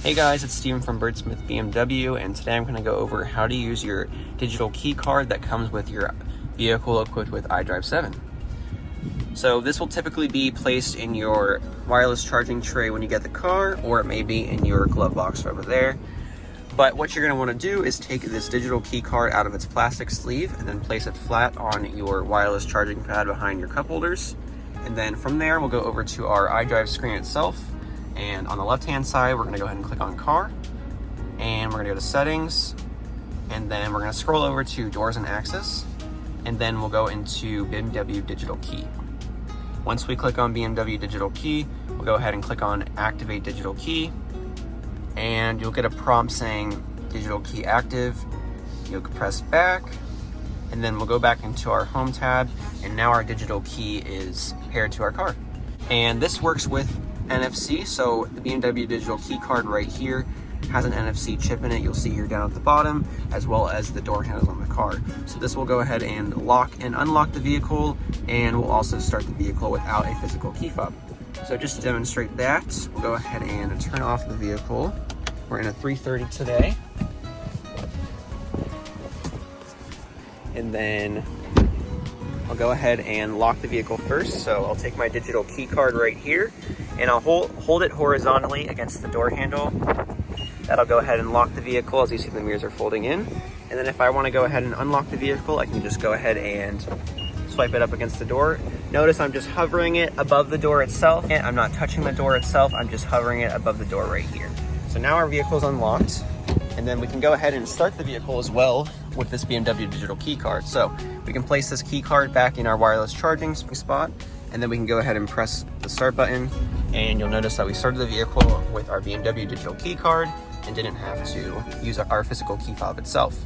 Hey guys, it's Steven from Birdsmith BMW, and today I'm going to go over how to use your digital key card that comes with your vehicle equipped with iDrive 7. So this will typically be placed in your wireless charging tray when you get the car, or it may be in your glove box over there. But what you're going to want to do is take this digital key card out of its plastic sleeve and then place it flat on your wireless charging pad behind your cup holders. And then from there, we'll go over to our iDrive screen itself. And on the left-hand side, we're gonna go ahead and click on Car. And we're gonna go to Settings. And then we're gonna scroll over to Doors and Access. And then we'll go into BMW Digital Key. Once we click on BMW Digital Key, we'll go ahead and click on Activate Digital Key. And you'll get a prompt saying Digital Key Active. You'll press back. And then we'll go back into our Home tab. And now our digital key is paired to our car. And this works with NFC, so the BMW Digital Key Card right here has an NFC chip in it. You'll see here down at the bottom, as well as the door handles on the car. So this will go ahead and lock and unlock the vehicle, and will also start the vehicle without a physical key fob. So just to demonstrate that, we'll go ahead and turn off the vehicle. We're in a 330 today. And then I'll go ahead and lock the vehicle first. So I'll take my digital key card right here and I'll hold it horizontally against the door handle. That'll go ahead and lock the vehicle. As you see, the mirrors are folding in. And then if I want to go ahead and unlock the vehicle, I can just go ahead and swipe it up against the door. Notice I'm just hovering it above the door itself. And I'm not touching the door itself. I'm just hovering it above the door right here. So now our vehicle is unlocked. And then we can go ahead and start the vehicle as well with this BMW Digital Key Card. So we can place this key card back in our wireless charging spot, and then we can go ahead and press the start button. And you'll notice that we started the vehicle with our BMW Digital Key Card and didn't have to use our physical key fob itself.